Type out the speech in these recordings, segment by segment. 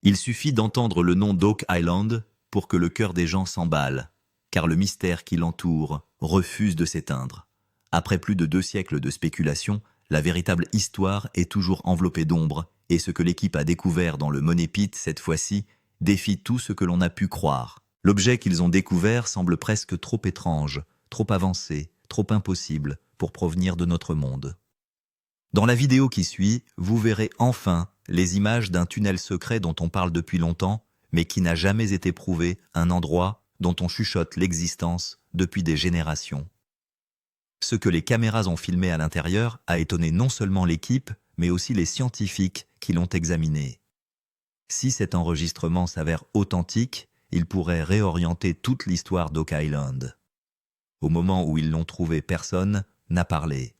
Il suffit d'entendre le nom d'Oak Island pour que le cœur des gens s'emballe, car le mystère qui l'entoure refuse de s'éteindre. Après plus de 2 siècles de spéculation, la véritable histoire est toujours enveloppée d'ombre, et ce que l'équipe a découvert dans le Money Pit cette fois-ci défie tout ce que l'on a pu croire. L'objet qu'ils ont découvert semble presque trop étrange, trop avancé, trop impossible pour provenir de notre monde. Dans la vidéo qui suit, vous verrez enfin les images d'un tunnel secret dont on parle depuis longtemps, mais qui n'a jamais été prouvé, un endroit dont on chuchote l'existence depuis des générations. Ce que les caméras ont filmé à l'intérieur a étonné non seulement l'équipe, mais aussi les scientifiques qui l'ont examiné. Si cet enregistrement s'avère authentique, il pourrait réorienter toute l'histoire d'Oak Island. Au moment où ils l'ont trouvé, personne n'a parlé.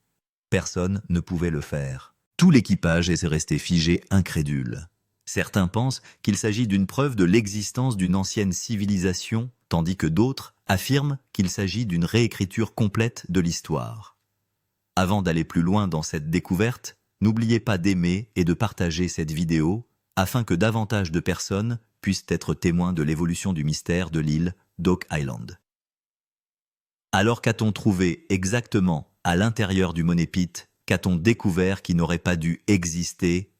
Personne ne pouvait le faire. Tout l'équipage est resté figé, incrédule. Certains pensent qu'il s'agit d'une preuve de l'existence d'une ancienne civilisation, tandis que d'autres affirment qu'il s'agit d'une réécriture complète de l'histoire. Avant d'aller plus loin dans cette découverte, n'oubliez pas d'aimer et de partager cette vidéo afin que davantage de personnes puissent être témoins de l'évolution du mystère de l'île d'Oak Island. Alors qu'a-t-on trouvé exactement à l'intérieur du Money Pit? Qu'a-t-on découvert qui n'aurait pas dû exister?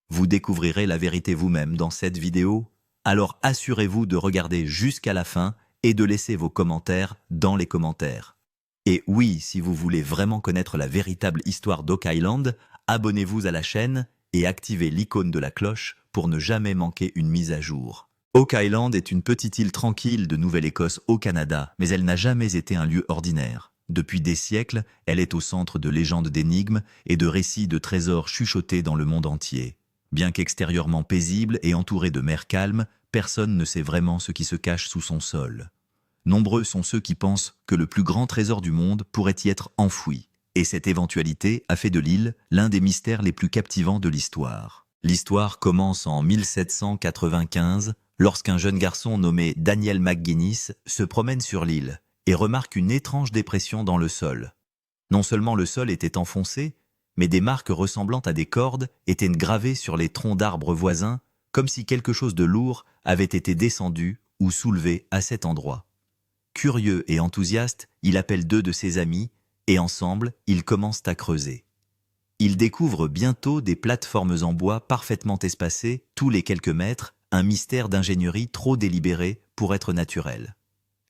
Vous découvrirez la vérité vous-même dans cette vidéo, alors assurez-vous de regarder jusqu'à la fin et de laisser vos commentaires dans les commentaires. Et oui, si vous voulez vraiment connaître la véritable histoire d'Oak Island, abonnez-vous à la chaîne et activez l'icône de la cloche pour ne jamais manquer une mise à jour. Oak Island est une petite île tranquille de Nouvelle-Écosse au Canada, mais elle n'a jamais été un lieu ordinaire. Depuis des siècles, elle est au centre de légendes d'énigmes et de récits de trésors chuchotés dans le monde entier. Bien qu'extérieurement paisible et entourée de mer calme, personne ne sait vraiment ce qui se cache sous son sol. Nombreux sont ceux qui pensent que le plus grand trésor du monde pourrait y être enfoui. Et cette éventualité a fait de l'île l'un des mystères les plus captivants de l'histoire. L'histoire commence en 1795, lorsqu'un jeune garçon nommé Daniel McGuinness se promène sur l'île et remarque une étrange dépression dans le sol. Non seulement le sol était enfoncé, mais des marques ressemblant à des cordes étaient gravées sur les troncs d'arbres voisins, comme si quelque chose de lourd avait été descendu ou soulevé à cet endroit. Curieux et enthousiaste, il appelle 2 de ses amis, et ensemble, ils commencent à creuser. Ils découvrent bientôt des plateformes en bois parfaitement espacées, tous les quelques mètres, un mystère d'ingénierie trop délibéré pour être naturel.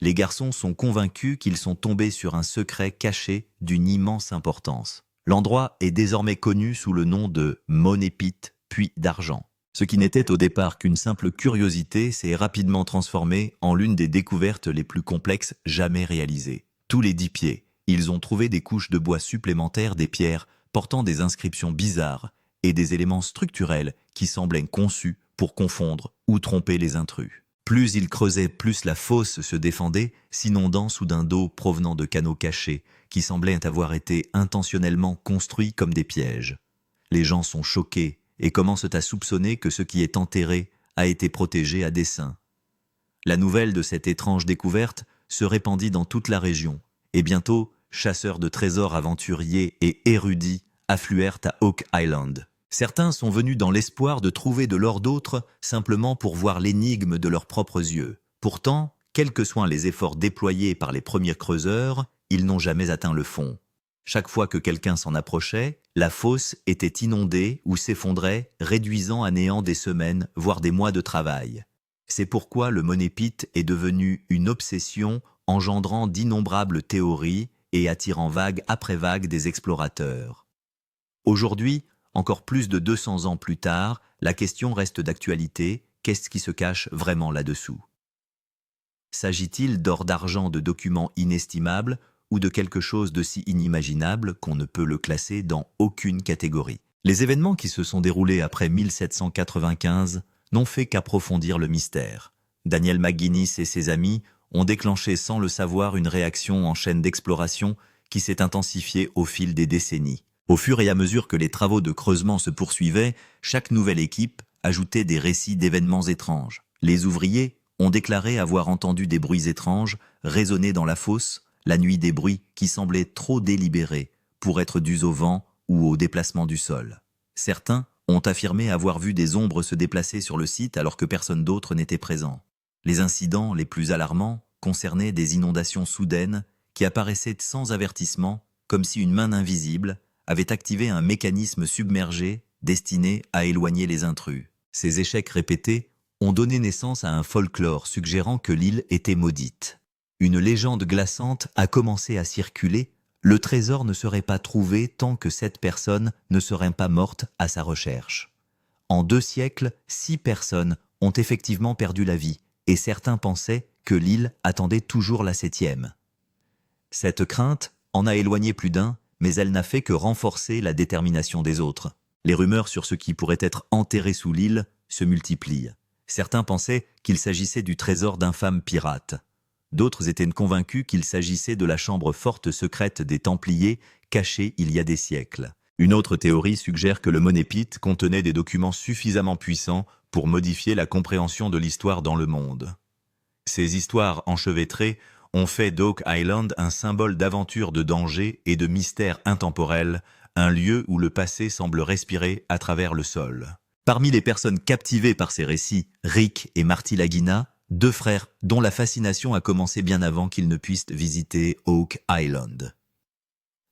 Les garçons sont convaincus qu'ils sont tombés sur un secret caché d'une immense importance. L'endroit est désormais connu sous le nom de Money Pit, puits d'argent. Ce qui n'était au départ qu'une simple curiosité s'est rapidement transformé en l'une des découvertes les plus complexes jamais réalisées. Tous les 10 pieds, ils ont trouvé des couches de bois supplémentaires, des pierres portant des inscriptions bizarres et des éléments structurels qui semblaient conçus pour confondre ou tromper les intrus. Plus ils creusaient, plus la fosse se défendait, s'inondant soudain d'eau provenant de canaux cachés qui semblaient avoir été intentionnellement construits comme des pièges. Les gens sont choqués et commencent à soupçonner que ce qui est enterré a été protégé à dessein. La nouvelle de cette étrange découverte se répandit dans toute la région, et bientôt, chasseurs de trésors, aventuriers et érudits affluèrent à Oak Island. Certains sont venus dans l'espoir de trouver de l'or, d'autres simplement pour voir l'énigme de leurs propres yeux. Pourtant, quels que soient les efforts déployés par les premiers creuseurs, ils n'ont jamais atteint le fond. Chaque fois que quelqu'un s'en approchait, la fosse était inondée ou s'effondrait, réduisant à néant des semaines, voire des mois de travail. C'est pourquoi le Money Pit est devenu une obsession, engendrant d'innombrables théories et attirant vague après vague des explorateurs. Aujourd'hui, encore plus de 200 ans plus tard, la question reste d'actualité. Qu'est-ce qui se cache vraiment là-dessous? S'agit-il d'or, d'argent, de documents inestimables ou de quelque chose de si inimaginable qu'on ne peut le classer dans aucune catégorie? Les événements qui se sont déroulés après 1795 n'ont fait qu'approfondir le mystère. Daniel McGuinness et ses amis ont déclenché sans le savoir une réaction en chaîne d'exploration qui s'est intensifiée au fil des décennies. Au fur et à mesure que les travaux de creusement se poursuivaient, chaque nouvelle équipe ajoutait des récits d'événements étranges. Les ouvriers ont déclaré avoir entendu des bruits étranges résonner dans la fosse, la nuit, des bruits qui semblaient trop délibérés pour être dus au vent ou au déplacement du sol. Certains ont affirmé avoir vu des ombres se déplacer sur le site alors que personne d'autre n'était présent. Les incidents les plus alarmants concernaient des inondations soudaines qui apparaissaient sans avertissement, comme si une main invisible avait activé un mécanisme submergé destiné à éloigner les intrus. Ces échecs répétés ont donné naissance à un folklore suggérant que l'île était maudite. Une légende glaçante a commencé à circuler. Le trésor ne serait pas trouvé tant que 7 personnes ne seraient pas mortes à sa recherche. En 2 siècles, 6 personnes ont effectivement perdu la vie, et certains pensaient que l'île attendait toujours la 7e. Cette crainte en a éloigné plus d'un, mais elle n'a fait que renforcer la détermination des autres. Les rumeurs sur ce qui pourrait être enterré sous l'île se multiplient. Certains pensaient qu'il s'agissait du trésor d'infâmes pirates. D'autres étaient convaincus qu'il s'agissait de la chambre forte secrète des Templiers, cachée il y a des siècles. Une autre théorie suggère que le Monépite contenait des documents suffisamment puissants pour modifier la compréhension de l'histoire dans le monde. Ces histoires enchevêtrées ont fait d'Oak Island un symbole d'aventure, de danger et de mystère intemporel, un lieu où le passé semble respirer à travers le sol. Parmi les personnes captivées par ces récits, Rick et Marty Lagina, 2 frères dont la fascination a commencé bien avant qu'ils ne puissent visiter Oak Island.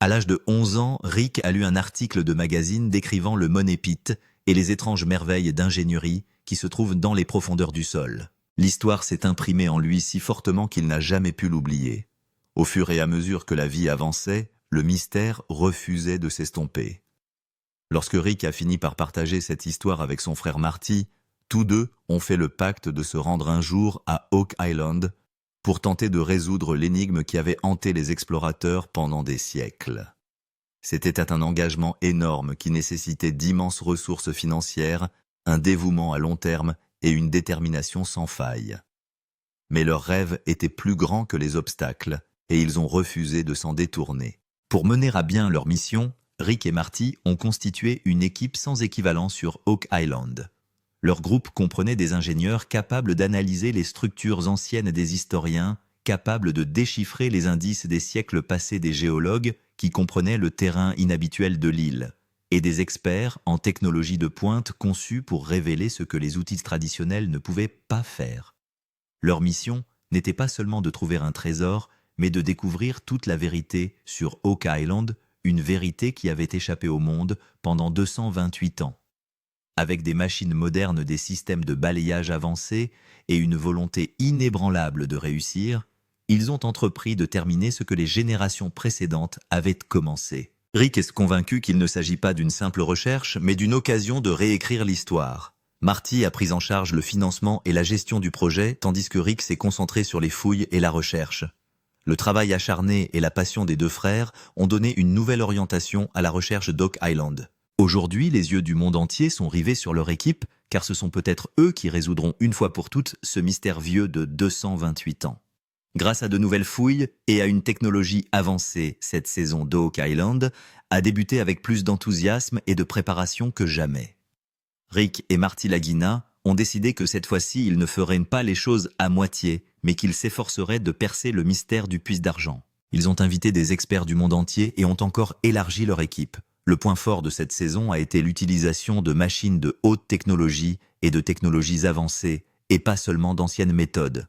À l'âge de 11 ans, Rick a lu un article de magazine décrivant le Monépite et les étranges merveilles d'ingénierie qui se trouvent dans les profondeurs du sol. L'histoire s'est imprimée en lui si fortement qu'il n'a jamais pu l'oublier. Au fur et à mesure que la vie avançait, le mystère refusait de s'estomper. Lorsque Rick a fini par partager cette histoire avec son frère Marty, tous deux ont fait le pacte de se rendre un jour à Oak Island pour tenter de résoudre l'énigme qui avait hanté les explorateurs pendant des siècles. C'était un engagement énorme qui nécessitait d'immenses ressources financières, un dévouement à long terme et une détermination sans faille. Mais leur rêve était plus grand que les obstacles et ils ont refusé de s'en détourner. Pour mener à bien leur mission, Rick et Marty ont constitué une équipe sans équivalent sur Oak Island. Leur groupe comprenait des ingénieurs capables d'analyser les structures anciennes des historiens, capables de déchiffrer les indices des siècles passés des géologues qui comprenaient le terrain inhabituel de l'île, et des experts en technologie de pointe conçus pour révéler ce que les outils traditionnels ne pouvaient pas faire. Leur mission n'était pas seulement de trouver un trésor, mais de découvrir toute la vérité sur Oak Island, une vérité qui avait échappé au monde pendant 228 ans. Avec des machines modernes, des systèmes de balayage avancés et une volonté inébranlable de réussir, ils ont entrepris de terminer ce que les générations précédentes avaient commencé. Rick est convaincu qu'il ne s'agit pas d'une simple recherche, mais d'une occasion de réécrire l'histoire. Marty a pris en charge le financement et la gestion du projet, tandis que Rick s'est concentré sur les fouilles et la recherche. Le travail acharné et la passion des 2 frères ont donné une nouvelle orientation à la recherche d'Oak Island. Aujourd'hui, les yeux du monde entier sont rivés sur leur équipe, car ce sont peut-être eux qui résoudront une fois pour toutes ce mystère vieux de 228 ans. Grâce à de nouvelles fouilles et à une technologie avancée, cette saison d'Oak Island a débuté avec plus d'enthousiasme et de préparation que jamais. Rick et Marty Lagina ont décidé que cette fois-ci, ils ne feraient pas les choses à moitié, mais qu'ils s'efforceraient de percer le mystère du puits d'argent. Ils ont invité des experts du monde entier et ont encore élargi leur équipe. Le point fort de cette saison a été l'utilisation de machines de haute technologie et de technologies avancées, et pas seulement d'anciennes méthodes.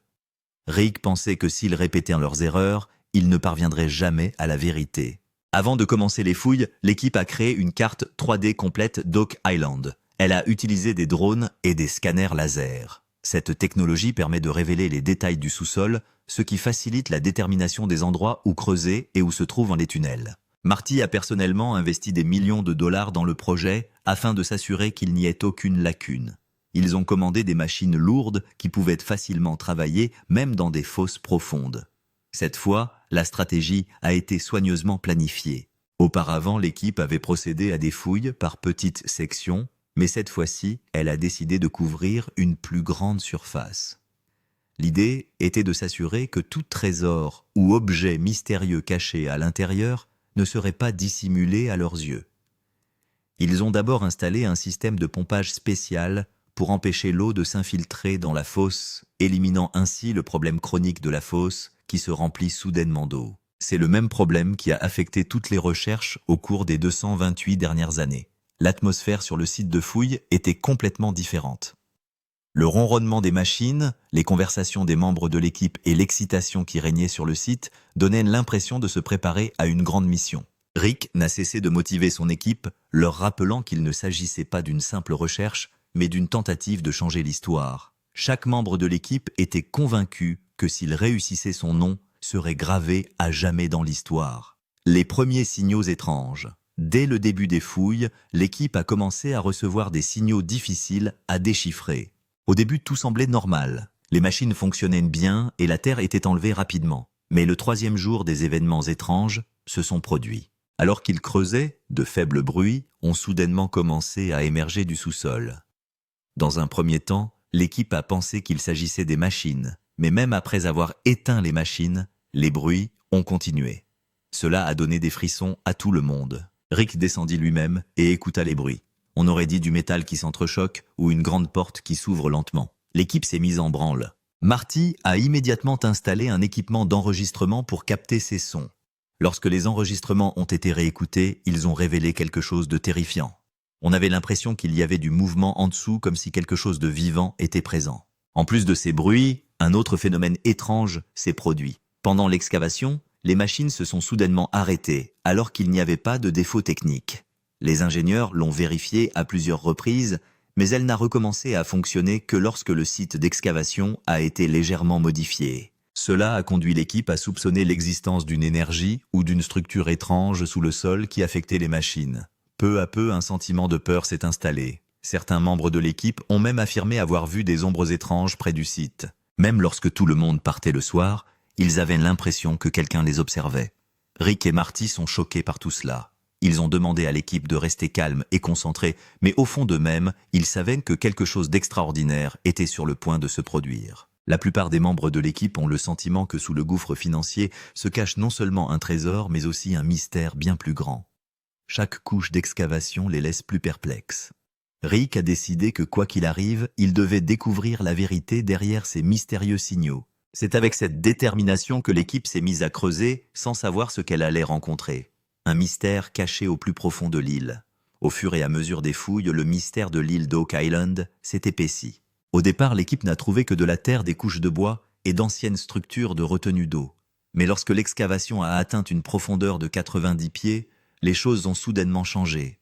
Rick pensait que s'ils répétaient leurs erreurs, ils ne parviendraient jamais à la vérité. Avant de commencer les fouilles, l'équipe a créé une carte 3D complète d'Oak Island. Elle a utilisé des drones et des scanners laser. Cette technologie permet de révéler les détails du sous-sol, ce qui facilite la détermination des endroits où creuser et où se trouvent les tunnels. Marty a personnellement investi des millions de dollars dans le projet afin de s'assurer qu'il n'y ait aucune lacune. Ils ont commandé des machines lourdes qui pouvaient facilement travailler même dans des fosses profondes. Cette fois, la stratégie a été soigneusement planifiée. Auparavant, l'équipe avait procédé à des fouilles par petites sections, mais cette fois-ci, elle a décidé de couvrir une plus grande surface. L'idée était de s'assurer que tout trésor ou objet mystérieux caché à l'intérieur ne serait pas dissimulé à leurs yeux. Ils ont d'abord installé un système de pompage spécial pour empêcher l'eau de s'infiltrer dans la fosse, éliminant ainsi le problème chronique de la fosse qui se remplit soudainement d'eau. C'est le même problème qui a affecté toutes les recherches au cours des 228 dernières années. L'atmosphère sur le site de fouille était complètement différente. Le ronronnement des machines, les conversations des membres de l'équipe et l'excitation qui régnait sur le site donnaient l'impression de se préparer à une grande mission. Rick n'a cessé de motiver son équipe, leur rappelant qu'il ne s'agissait pas d'une simple recherche, mais d'une tentative de changer l'histoire. Chaque membre de l'équipe était convaincu que s'il réussissait, son nom serait gravé à jamais dans l'histoire. Les premiers signaux étranges. Dès le début des fouilles, l'équipe a commencé à recevoir des signaux difficiles à déchiffrer. Au début, tout semblait normal. Les machines fonctionnaient bien et la Terre était enlevée rapidement. Mais le 3e jour, des événements étranges se sont produits. Alors qu'ils creusaient, de faibles bruits ont soudainement commencé à émerger du sous-sol. Dans un premier temps, l'équipe a pensé qu'il s'agissait des machines, mais même après avoir éteint les machines, les bruits ont continué. Cela a donné des frissons à tout le monde. Rick descendit lui-même et écouta les bruits. On aurait dit du métal qui s'entrechoque ou une grande porte qui s'ouvre lentement. L'équipe s'est mise en branle. Marty a immédiatement installé un équipement d'enregistrement pour capter ces sons. Lorsque les enregistrements ont été réécoutés, ils ont révélé quelque chose de terrifiant. On avait l'impression qu'il y avait du mouvement en dessous, comme si quelque chose de vivant était présent. En plus de ces bruits, un autre phénomène étrange s'est produit. Pendant l'excavation, les machines se sont soudainement arrêtées, alors qu'il n'y avait pas de défaut technique. Les ingénieurs l'ont vérifié à plusieurs reprises, mais elle n'a recommencé à fonctionner que lorsque le site d'excavation a été légèrement modifié. Cela a conduit l'équipe à soupçonner l'existence d'une énergie ou d'une structure étrange sous le sol qui affectait les machines. Peu à peu, un sentiment de peur s'est installé. Certains membres de l'équipe ont même affirmé avoir vu des ombres étranges près du site. Même lorsque tout le monde partait le soir, ils avaient l'impression que quelqu'un les observait. Rick et Marty sont choqués par tout cela. Ils ont demandé à l'équipe de rester calme et concentrée, mais au fond d'eux-mêmes, ils savaient que quelque chose d'extraordinaire était sur le point de se produire. La plupart des membres de l'équipe ont le sentiment que sous le gouffre financier se cache non seulement un trésor, mais aussi un mystère bien plus grand. Chaque couche d'excavation les laisse plus perplexes. Rick a décidé que quoi qu'il arrive, il devait découvrir la vérité derrière ces mystérieux signaux. C'est avec cette détermination que l'équipe s'est mise à creuser sans savoir ce qu'elle allait rencontrer. Un mystère caché au plus profond de l'île. Au fur et à mesure des fouilles, le mystère de l'île d'Oak Island s'est épaissi. Au départ, l'équipe n'a trouvé que de la terre, des couches de bois et d'anciennes structures de retenue d'eau. Mais lorsque l'excavation a atteint une profondeur de 90 pieds, les choses ont soudainement changé.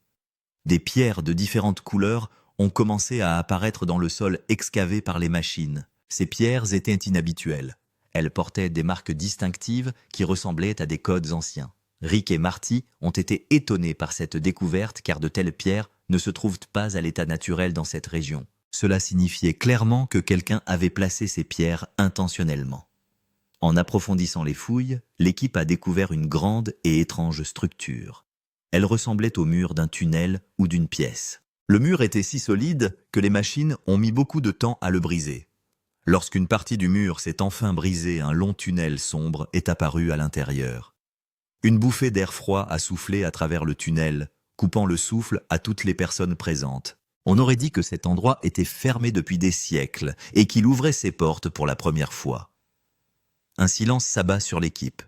Des pierres de différentes couleurs ont commencé à apparaître dans le sol excavé par les machines. Ces pierres étaient inhabituelles. Elles portaient des marques distinctives qui ressemblaient à des codes anciens. Rick et Marty ont été étonnés par cette découverte car de telles pierres ne se trouvent pas à l'état naturel dans cette région. Cela signifiait clairement que quelqu'un avait placé ces pierres intentionnellement. En approfondissant les fouilles, l'équipe a découvert une grande et étrange structure. Elle ressemblait au mur d'un tunnel ou d'une pièce. Le mur était si solide que les machines ont mis beaucoup de temps à le briser. Lorsqu'une partie du mur s'est enfin brisée, un long tunnel sombre est apparu à l'intérieur. Une bouffée d'air froid a soufflé à travers le tunnel, coupant le souffle à toutes les personnes présentes. On aurait dit que cet endroit était fermé depuis des siècles et qu'il ouvrait ses portes pour la première fois. Un silence s'abat sur l'équipe.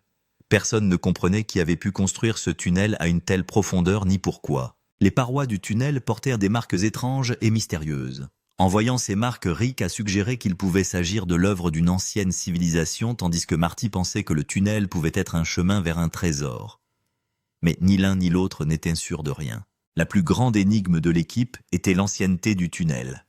Personne ne comprenait qui avait pu construire ce tunnel à une telle profondeur ni pourquoi. Les parois du tunnel portèrent des marques étranges et mystérieuses. En voyant ces marques, Rick a suggéré qu'il pouvait s'agir de l'œuvre d'une ancienne civilisation, tandis que Marty pensait que le tunnel pouvait être un chemin vers un trésor. Mais ni l'un ni l'autre n'était sûr de rien. La plus grande énigme de l'équipe était l'ancienneté du tunnel.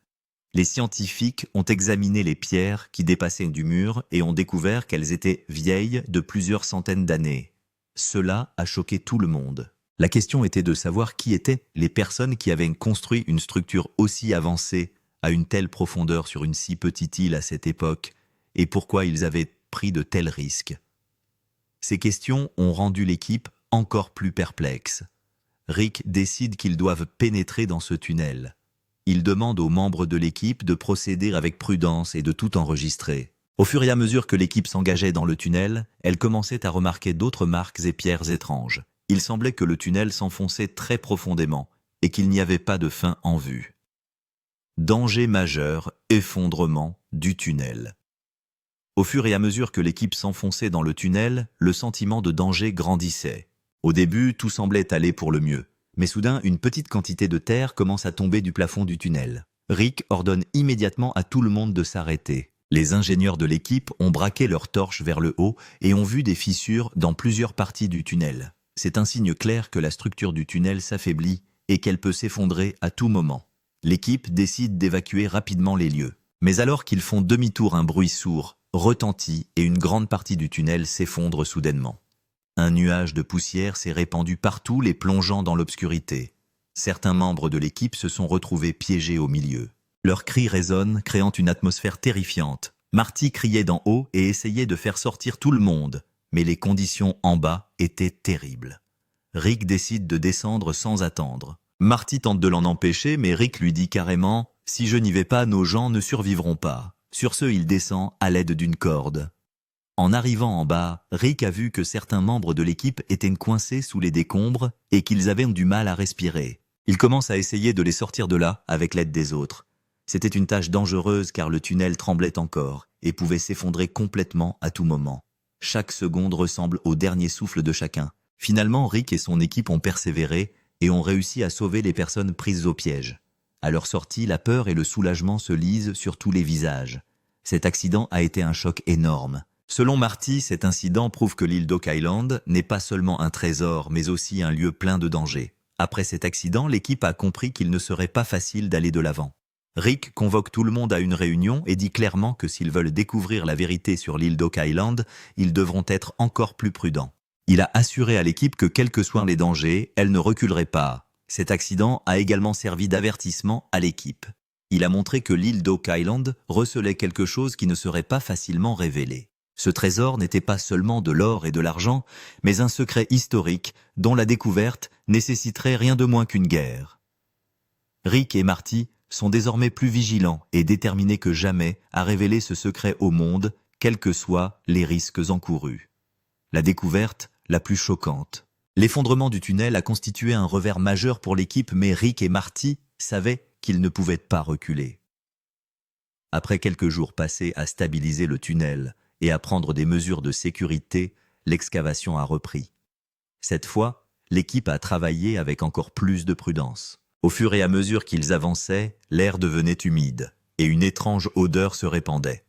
Les scientifiques ont examiné les pierres qui dépassaient du mur et ont découvert qu'elles étaient vieilles de plusieurs centaines d'années. Cela a choqué tout le monde. La question était de savoir qui étaient les personnes qui avaient construit une structure aussi avancée à une telle profondeur sur une si petite île à cette époque et pourquoi ils avaient pris de tels risques. Ces questions ont rendu l'équipe encore plus perplexe. Rick décide qu'ils doivent pénétrer dans ce tunnel. Il demande aux membres de l'équipe de procéder avec prudence et de tout enregistrer. Au fur et à mesure que l'équipe s'engageait dans le tunnel, elle commençait à remarquer d'autres marques et pierres étranges. Il semblait que le tunnel s'enfonçait très profondément et qu'il n'y avait pas de fin en vue. Danger majeur, effondrement du tunnel. Au fur et à mesure que l'équipe s'enfonçait dans le tunnel, le sentiment de danger grandissait. Au début, tout semblait aller pour le mieux. Mais soudain, une petite quantité de terre commence à tomber du plafond du tunnel. Rick ordonne immédiatement à tout le monde de s'arrêter. Les ingénieurs de l'équipe ont braqué leurs torches vers le haut et ont vu des fissures dans plusieurs parties du tunnel. C'est un signe clair que la structure du tunnel s'affaiblit et qu'elle peut s'effondrer à tout moment. L'équipe décide d'évacuer rapidement les lieux. Mais alors qu'ils font demi-tour, un bruit sourd retentit et une grande partie du tunnel s'effondre soudainement. Un nuage de poussière s'est répandu partout, les plongeant dans l'obscurité. Certains membres de l'équipe se sont retrouvés piégés au milieu. Leurs cris résonnent, créant une atmosphère terrifiante. Marty criait d'en haut et essayait de faire sortir tout le monde, mais les conditions en bas étaient terribles. Rick décide de descendre sans attendre. Marty tente de l'en empêcher, mais Rick lui dit carrément « Si je n'y vais pas, nos gens ne survivront pas ». Sur ce, il descend à l'aide d'une corde. En arrivant en bas, Rick a vu que certains membres de l'équipe étaient coincés sous les décombres et qu'ils avaient du mal à respirer. Il commence à essayer de les sortir de là avec l'aide des autres. C'était une tâche dangereuse car le tunnel tremblait encore et pouvait s'effondrer complètement à tout moment. Chaque seconde ressemble au dernier souffle de chacun. Finalement, Rick et son équipe ont persévéré et ont réussi à sauver les personnes prises au piège. À leur sortie, la peur et le soulagement se lisent sur tous les visages. Cet accident a été un choc énorme. Selon Marty, cet incident prouve que l'île d'Oak Island n'est pas seulement un trésor, mais aussi un lieu plein de dangers. Après cet accident, l'équipe a compris qu'il ne serait pas facile d'aller de l'avant. Rick convoque tout le monde à une réunion et dit clairement que s'ils veulent découvrir la vérité sur l'île d'Oak Island, ils devront être encore plus prudents. Il a assuré à l'équipe que quels que soient les dangers, elle ne reculerait pas. Cet accident a également servi d'avertissement à l'équipe. Il a montré que l'île d'Oak Island recelait quelque chose qui ne serait pas facilement révélé. Ce trésor n'était pas seulement de l'or et de l'argent, mais un secret historique dont la découverte nécessiterait rien de moins qu'une guerre. Rick et Marty sont désormais plus vigilants et déterminés que jamais à révéler ce secret au monde, quels que soient les risques encourus. La découverte la plus choquante. L'effondrement du tunnel a constitué un revers majeur pour l'équipe, mais Rick et Marty savaient qu'ils ne pouvaient pas reculer. Après quelques jours passés à stabiliser le tunnel et à prendre des mesures de sécurité, l'excavation a repris. Cette fois, l'équipe a travaillé avec encore plus de prudence. Au fur et à mesure qu'ils avançaient, l'air devenait humide et une étrange odeur se répandait.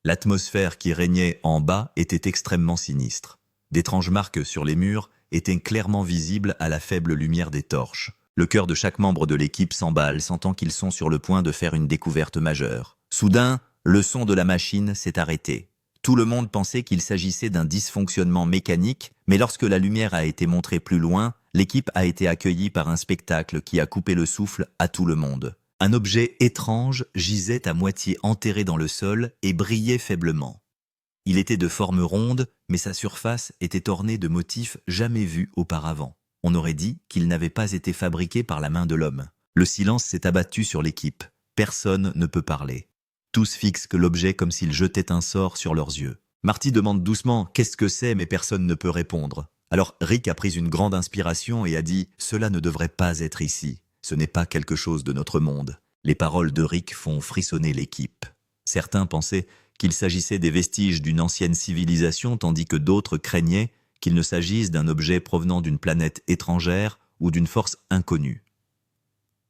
L'atmosphère qui régnait en bas était extrêmement sinistre. D'étranges marques sur les murs étaient clairement visibles à la faible lumière des torches. Le cœur de chaque membre de l'équipe s'emballe, sentant qu'ils sont sur le point de faire une découverte majeure. Soudain, le son de la machine s'est arrêté. Tout le monde pensait qu'il s'agissait d'un dysfonctionnement mécanique, mais lorsque la lumière a été montrée plus loin, l'équipe a été accueillie par un spectacle qui a coupé le souffle à tout le monde. Un objet étrange gisait à moitié enterré dans le sol et brillait faiblement. Il était de forme ronde, mais sa surface était ornée de motifs jamais vus auparavant. On aurait dit qu'il n'avait pas été fabriqué par la main de l'homme. Le silence s'est abattu sur l'équipe. Personne ne peut parler. Tous fixent l'objet comme s'il jetait un sort sur leurs yeux. Marty demande doucement « Qu'est-ce que c'est ?» mais personne ne peut répondre. Alors Rick a pris une grande inspiration et a dit « Cela ne devrait pas être ici. Ce n'est pas quelque chose de notre monde. » Les paroles de Rick font frissonner l'équipe. Certains pensaient qu'il s'agissait des vestiges d'une ancienne civilisation, tandis que d'autres craignaient qu'il ne s'agisse d'un objet provenant d'une planète étrangère ou d'une force inconnue.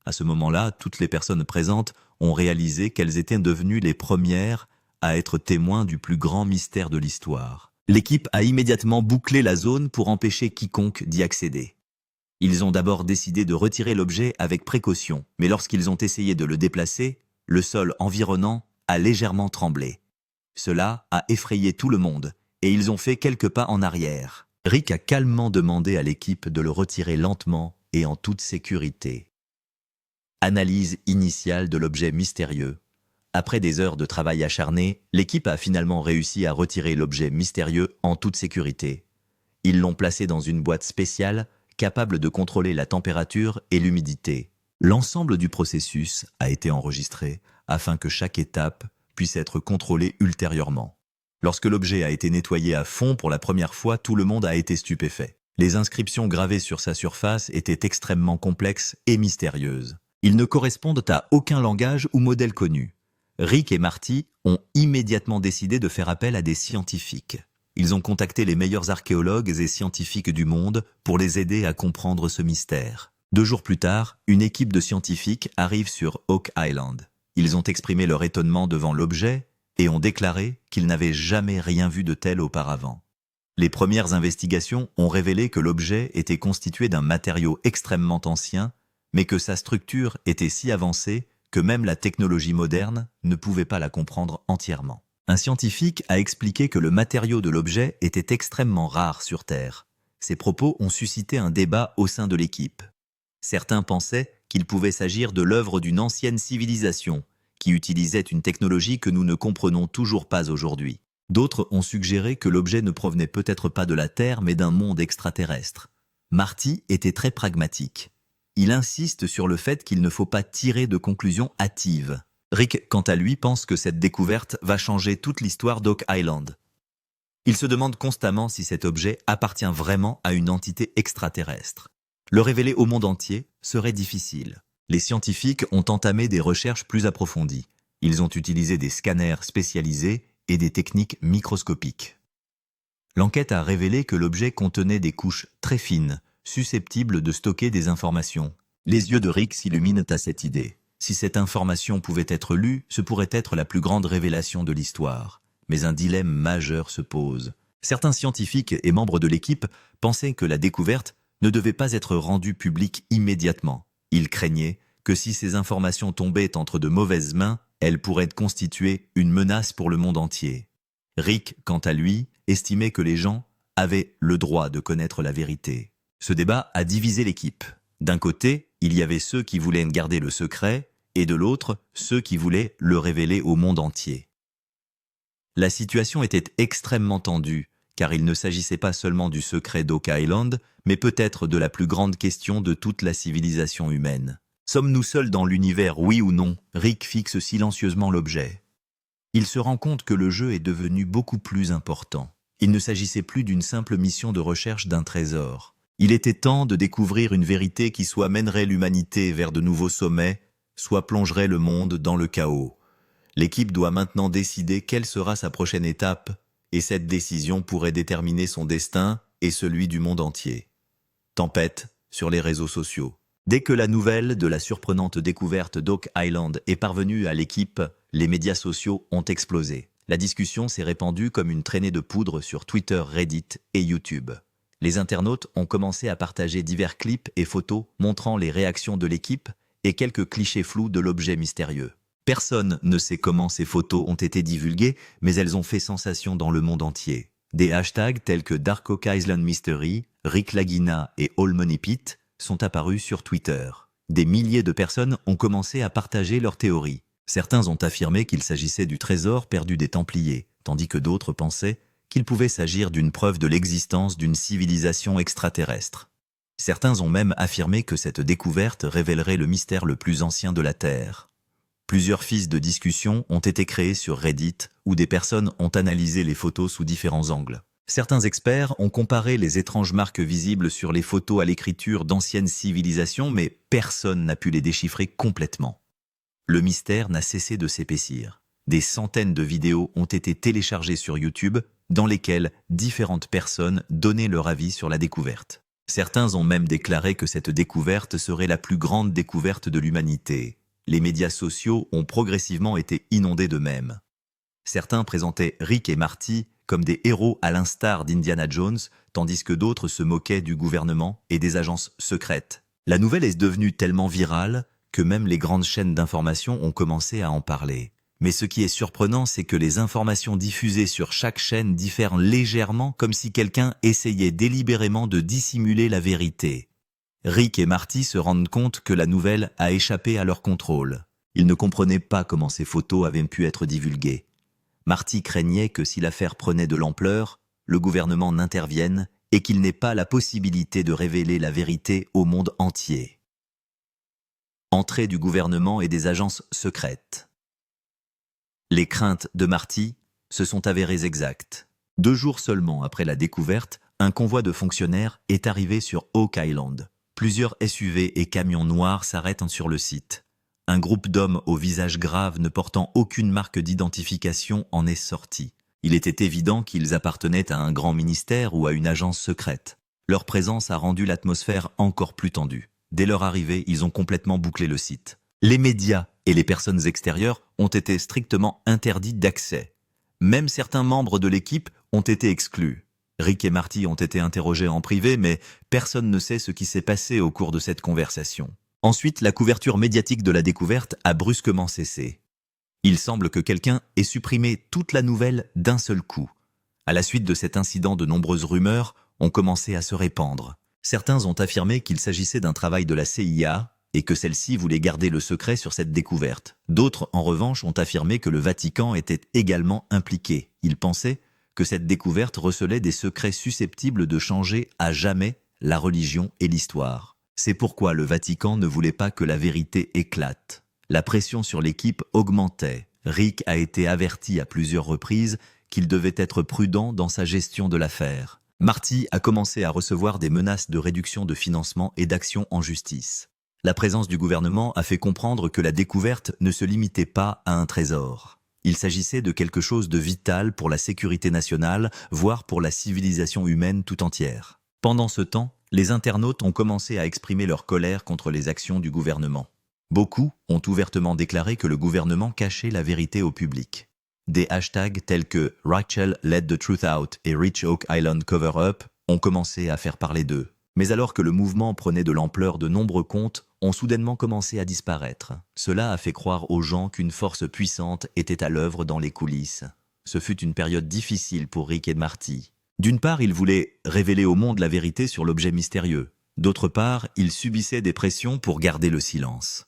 À ce moment-là, toutes les personnes présentes ont réalisé qu'elles étaient devenues les premières à être témoins du plus grand mystère de l'histoire. L'équipe a immédiatement bouclé la zone pour empêcher quiconque d'y accéder. Ils ont d'abord décidé de retirer l'objet avec précaution, mais lorsqu'ils ont essayé de le déplacer, le sol environnant a légèrement tremblé. Cela a effrayé tout le monde, et ils ont fait quelques pas en arrière. Rick a calmement demandé à l'équipe de le retirer lentement et en toute sécurité. Analyse initiale de l'objet mystérieux. Après des heures de travail acharné, l'équipe a finalement réussi à retirer l'objet mystérieux en toute sécurité. Ils l'ont placé dans une boîte spéciale capable de contrôler la température et l'humidité. L'ensemble du processus a été enregistré afin que chaque étape puisse être contrôlée ultérieurement. Lorsque l'objet a été nettoyé à fond pour la première fois, tout le monde a été stupéfait. Les inscriptions gravées sur sa surface étaient extrêmement complexes et mystérieuses. Ils ne correspondent à aucun langage ou modèle connu. Rick et Marty ont immédiatement décidé de faire appel à des scientifiques. Ils ont contacté les meilleurs archéologues et scientifiques du monde pour les aider à comprendre ce mystère. 2 jours plus tard, une équipe de scientifiques arrive sur Oak Island. Ils ont exprimé leur étonnement devant l'objet et ont déclaré qu'ils n'avaient jamais rien vu de tel auparavant. Les premières investigations ont révélé que l'objet était constitué d'un matériau extrêmement ancien, mais que sa structure était si avancée que même la technologie moderne ne pouvait pas la comprendre entièrement. Un scientifique a expliqué que le matériau de l'objet était extrêmement rare sur Terre. Ces propos ont suscité un débat au sein de l'équipe. Certains pensaient qu'il pouvait s'agir de l'œuvre d'une ancienne civilisation, qui utilisait une technologie que nous ne comprenons toujours pas aujourd'hui. D'autres ont suggéré que l'objet ne provenait peut-être pas de la Terre, mais d'un monde extraterrestre. Marty était très pragmatique. Il insiste sur le fait qu'il ne faut pas tirer de conclusions hâtives. Rick, quant à lui, pense que cette découverte va changer toute l'histoire d'Oak Island. Il se demande constamment si cet objet appartient vraiment à une entité extraterrestre. Le révéler au monde entier serait difficile. Les scientifiques ont entamé des recherches plus approfondies. Ils ont utilisé des scanners spécialisés et des techniques microscopiques. L'enquête a révélé que l'objet contenait des couches très fines, susceptibles de stocker des informations. Les yeux de Rick s'illuminent à cette idée. Si cette information pouvait être lue, ce pourrait être la plus grande révélation de l'histoire. Mais un dilemme majeur se pose. Certains scientifiques et membres de l'équipe pensaient que la découverte ne devait pas être rendue publique immédiatement. Ils craignaient que si ces informations tombaient entre de mauvaises mains, elles pourraient constituer une menace pour le monde entier. Rick, quant à lui, estimait que les gens avaient le droit de connaître la vérité. Ce débat a divisé l'équipe. D'un côté, il y avait ceux qui voulaient garder le secret, et de l'autre, ceux qui voulaient le révéler au monde entier. La situation était extrêmement tendue, car il ne s'agissait pas seulement du secret d'Oak Island, mais peut-être de la plus grande question de toute la civilisation humaine. Sommes-nous seuls dans l'univers, oui ou non? Rick fixe silencieusement l'objet. Il se rend compte que le jeu est devenu beaucoup plus important. Il ne s'agissait plus d'une simple mission de recherche d'un trésor. Il était temps de découvrir une vérité qui soit mènerait l'humanité vers de nouveaux sommets, soit plongerait le monde dans le chaos. L'équipe doit maintenant décider quelle sera sa prochaine étape, et cette décision pourrait déterminer son destin et celui du monde entier. Tempête sur les réseaux sociaux. Dès que la nouvelle de la surprenante découverte d'Oak Island est parvenue à l'équipe, les médias sociaux ont explosé. La discussion s'est répandue comme une traînée de poudre sur Twitter, Reddit et YouTube. Les internautes ont commencé à partager divers clips et photos montrant les réactions de l'équipe et quelques clichés flous de l'objet mystérieux. Personne ne sait comment ces photos ont été divulguées, mais elles ont fait sensation dans le monde entier. Des hashtags tels que Dark Oak Island Mystery, Rick Lagina et All Money Pit sont apparus sur Twitter. Des milliers de personnes ont commencé à partager leurs théories. Certains ont affirmé qu'il s'agissait du trésor perdu des Templiers, tandis que d'autres pensaient qu'il pouvait s'agir d'une preuve de l'existence d'une civilisation extraterrestre. Certains ont même affirmé que cette découverte révélerait le mystère le plus ancien de la Terre. Plusieurs fils de discussion ont été créés sur Reddit où des personnes ont analysé les photos sous différents angles. Certains experts ont comparé les étranges marques visibles sur les photos à l'écriture d'anciennes civilisations, mais personne n'a pu les déchiffrer complètement. Le mystère n'a cessé de s'épaissir. Des centaines de vidéos ont été téléchargées sur YouTube dans lesquelles différentes personnes donnaient leur avis sur la découverte. Certains ont même déclaré que cette découverte serait la plus grande découverte de l'humanité. Les médias sociaux ont progressivement été inondés de mèmes. Certains présentaient Rick et Marty comme des héros à l'instar d'Indiana Jones, tandis que d'autres se moquaient du gouvernement et des agences secrètes. La nouvelle est devenue tellement virale que même les grandes chaînes d'information ont commencé à en parler. Mais ce qui est surprenant, c'est que les informations diffusées sur chaque chaîne diffèrent légèrement, comme si quelqu'un essayait délibérément de dissimuler la vérité. Rick et Marty se rendent compte que la nouvelle a échappé à leur contrôle. Ils ne comprenaient pas comment ces photos avaient pu être divulguées. Marty craignait que si l'affaire prenait de l'ampleur, le gouvernement n'intervienne et qu'il n'ait pas la possibilité de révéler la vérité au monde entier. Entrée du gouvernement et des agences secrètes. Les craintes de Marty se sont avérées exactes. 2 jours seulement après la découverte, un convoi de fonctionnaires est arrivé sur Oak Island. Plusieurs SUV et camions noirs s'arrêtent sur le site. Un groupe d'hommes au visage grave ne portant aucune marque d'identification en est sorti. Il était évident qu'ils appartenaient à un grand ministère ou à une agence secrète. Leur présence a rendu l'atmosphère encore plus tendue. Dès leur arrivée, ils ont complètement bouclé le site. Les médias et les personnes extérieures ont été strictement interdits d'accès. Même certains membres de l'équipe ont été exclus. Rick et Marty ont été interrogés en privé, mais personne ne sait ce qui s'est passé au cours de cette conversation. Ensuite, la couverture médiatique de la découverte a brusquement cessé. Il semble que quelqu'un ait supprimé toute la nouvelle d'un seul coup. À la suite de cet incident, de nombreuses rumeurs ont commencé à se répandre. Certains ont affirmé qu'il s'agissait d'un travail de la CIA et que celle-ci voulait garder le secret sur cette découverte. D'autres, en revanche, ont affirmé que le Vatican était également impliqué. Ils pensaient que cette découverte recelait des secrets susceptibles de changer à jamais la religion et l'histoire. C'est pourquoi le Vatican ne voulait pas que la vérité éclate. La pression sur l'équipe augmentait. Rick a été averti à plusieurs reprises qu'il devait être prudent dans sa gestion de l'affaire. Marty a commencé à recevoir des menaces de réduction de financement et d'action en justice. La présence du gouvernement a fait comprendre que la découverte ne se limitait pas à un trésor. Il s'agissait de quelque chose de vital pour la sécurité nationale, voire pour la civilisation humaine tout entière. Pendant ce temps, les internautes ont commencé à exprimer leur colère contre les actions du gouvernement. Beaucoup ont ouvertement déclaré que le gouvernement cachait la vérité au public. Des hashtags tels que Rachel Let the Truth Out et Rich Oak Island Cover Up ont commencé à faire parler d'eux. Mais alors que le mouvement prenait de l'ampleur, de nombreux comptes ont soudainement commencé à disparaître. Cela a fait croire aux gens qu'une force puissante était à l'œuvre dans les coulisses. Ce fut une période difficile pour Rick et Marty. D'une part, ils voulaient révéler au monde la vérité sur l'objet mystérieux. D'autre part, ils subissaient des pressions pour garder le silence.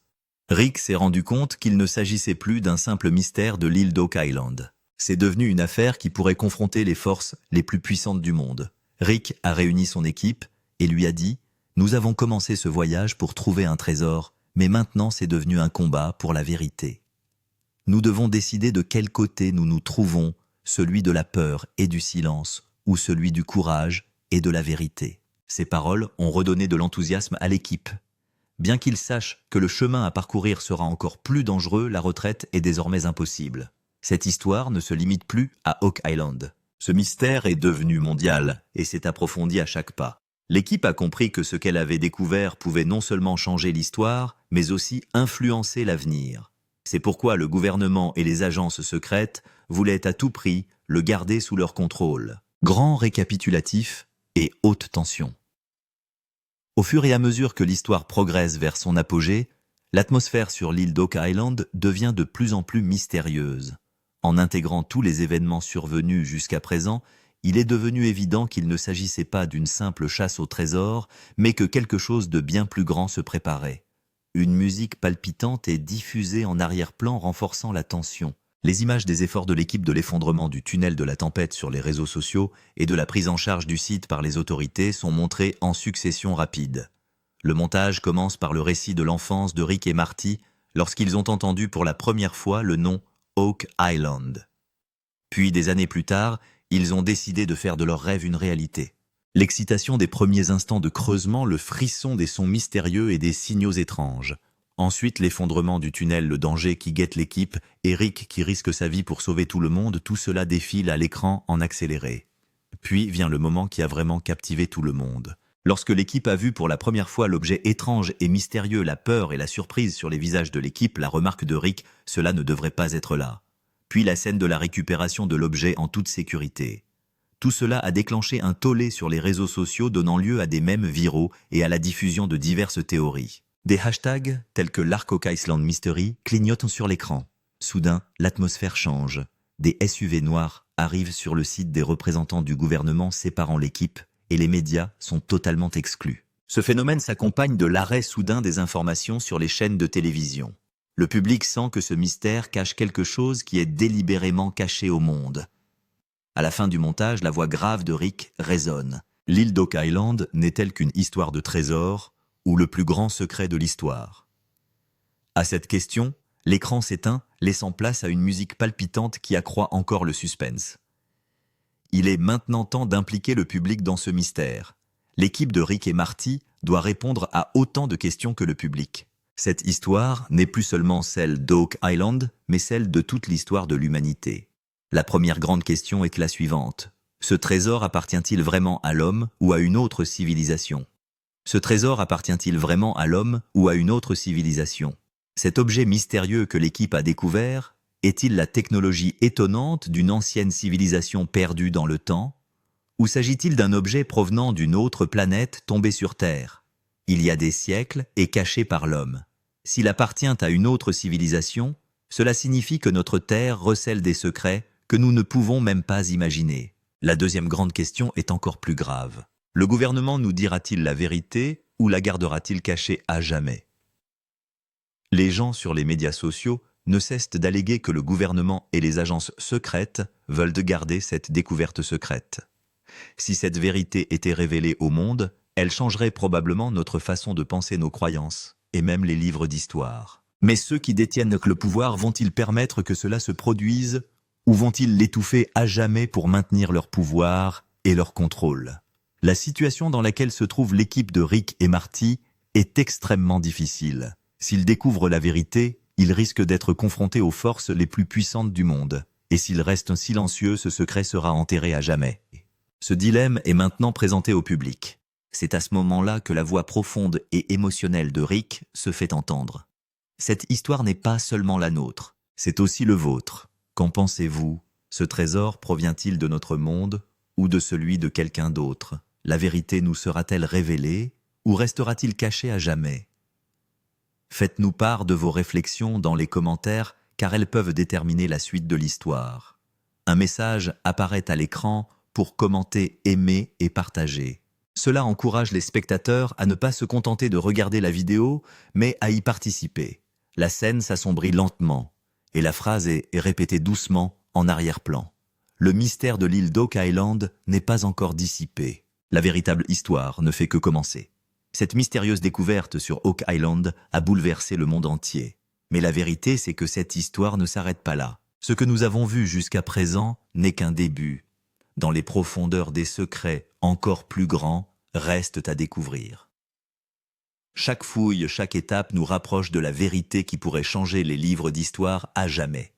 Rick s'est rendu compte qu'il ne s'agissait plus d'un simple mystère de l'île d'Oak Island. C'est devenu une affaire qui pourrait confronter les forces les plus puissantes du monde. Rick a réuni son équipe et lui a dit « Nous avons commencé ce voyage pour trouver un trésor, mais maintenant c'est devenu un combat pour la vérité. Nous devons décider de quel côté nous nous trouvons, celui de la peur et du silence, ou celui du courage et de la vérité. » Ces paroles ont redonné de l'enthousiasme à l'équipe. Bien qu'ils sachent que le chemin à parcourir sera encore plus dangereux, la retraite est désormais impossible. Cette histoire ne se limite plus à Oak Island. Ce mystère est devenu mondial et s'est approfondi à chaque pas. L'équipe a compris que ce qu'elle avait découvert pouvait non seulement changer l'histoire, mais aussi influencer l'avenir. C'est pourquoi le gouvernement et les agences secrètes voulaient à tout prix le garder sous leur contrôle. Grand récapitulatif et haute tension. Au fur et à mesure que l'histoire progresse vers son apogée, l'atmosphère sur l'île d'Oak Island devient de plus en plus mystérieuse. En intégrant tous les événements survenus jusqu'à présent, il est devenu évident qu'il ne s'agissait pas d'une simple chasse au trésor, mais que quelque chose de bien plus grand se préparait. Une musique palpitante est diffusée en arrière-plan renforçant la tension. Les images des efforts de l'équipe de l'effondrement du tunnel de la tempête sur les réseaux sociaux et de la prise en charge du site par les autorités sont montrées en succession rapide. Le montage commence par le récit de l'enfance de Rick et Marty lorsqu'ils ont entendu pour la première fois le nom Oak Island. Puis, des années plus tard, ils ont décidé de faire de leur rêve une réalité. L'excitation des premiers instants de creusement, le frisson des sons mystérieux et des signaux étranges. Ensuite, l'effondrement du tunnel, le danger qui guette l'équipe, et Rick qui risque sa vie pour sauver tout le monde, tout cela défile à l'écran en accéléré. Puis vient le moment qui a vraiment captivé tout le monde. Lorsque l'équipe a vu pour la première fois l'objet étrange et mystérieux, la peur et la surprise sur les visages de l'équipe, la remarque de Rick, cela ne devrait pas être là. Puis la scène de la récupération de l'objet en toute sécurité. Tout cela a déclenché un tollé sur les réseaux sociaux donnant lieu à des mèmes viraux et à la diffusion de diverses théories. Des hashtags tels que l'Oak Island Mystery clignotent sur l'écran. Soudain, l'atmosphère change. Des SUV noirs arrivent sur le site des représentants du gouvernement séparant l'équipe et les médias sont totalement exclus. Ce phénomène s'accompagne de l'arrêt soudain des informations sur les chaînes de télévision. Le public sent que ce mystère cache quelque chose qui est délibérément caché au monde. À la fin du montage, la voix grave de Rick résonne. L'île d'Oak Island n'est-elle qu'une histoire de trésor ou le plus grand secret de l'histoire? À cette question, l'écran s'éteint, laissant place à une musique palpitante qui accroît encore le suspense. Il est maintenant temps d'impliquer le public dans ce mystère. L'équipe de Rick et Marty doit répondre à autant de questions que le public. Cette histoire n'est plus seulement celle d'Oak Island, mais celle de toute l'histoire de l'humanité. La première grande question est la suivante. Ce trésor appartient-il vraiment à l'homme ou à une autre civilisation? Ce trésor appartient-il vraiment à l'homme ou à une autre civilisation? Cet objet mystérieux que l'équipe a découvert est-il la technologie étonnante d'une ancienne civilisation perdue dans le temps? Ou s'agit-il d'un objet provenant d'une autre planète tombée sur Terre, il y a des siècles et caché par l'homme? S'il appartient à une autre civilisation, cela signifie que notre Terre recèle des secrets que nous ne pouvons même pas imaginer. La deuxième grande question est encore plus grave. Le gouvernement nous dira-t-il la vérité ou la gardera-t-il cachée à jamais? Les gens sur les médias sociaux ne cessent d'alléguer que le gouvernement et les agences secrètes veulent garder cette découverte secrète. Si cette vérité était révélée au monde, elle changerait probablement notre façon de penser nos croyances, et même les livres d'histoire. Mais ceux qui détiennent le pouvoir vont-ils permettre que cela se produise, ou vont-ils l'étouffer à jamais pour maintenir leur pouvoir et leur contrôle? La situation dans laquelle se trouve l'équipe de Rick et Marty est extrêmement difficile. S'ils découvrent la vérité, ils risquent d'être confrontés aux forces les plus puissantes du monde. Et s'ils restent silencieux, ce secret sera enterré à jamais. Ce dilemme est maintenant présenté au public. C'est à ce moment-là que la voix profonde et émotionnelle de Rick se fait entendre. Cette histoire n'est pas seulement la nôtre, c'est aussi le vôtre. Qu'en pensez-vous? Ce trésor provient-il de notre monde ou de celui de quelqu'un d'autre? La vérité nous sera-t-elle révélée ou restera-t-il caché à jamais? Faites-nous part de vos réflexions dans les commentaires car elles peuvent déterminer la suite de l'histoire. Un message apparaît à l'écran pour commenter, aimer et partager. Cela encourage les spectateurs à ne pas se contenter de regarder la vidéo, mais à y participer. La scène s'assombrit lentement, et la phrase est répétée doucement en arrière-plan. Le mystère de l'île d'Oak Island n'est pas encore dissipé. La véritable histoire ne fait que commencer. Cette mystérieuse découverte sur Oak Island a bouleversé le monde entier. Mais la vérité, c'est que cette histoire ne s'arrête pas là. Ce que nous avons vu jusqu'à présent n'est qu'un début. Dans les profondeurs des secrets encore plus grands restent à découvrir. Chaque fouille, chaque étape nous rapproche de la vérité qui pourrait changer les livres d'histoire à jamais.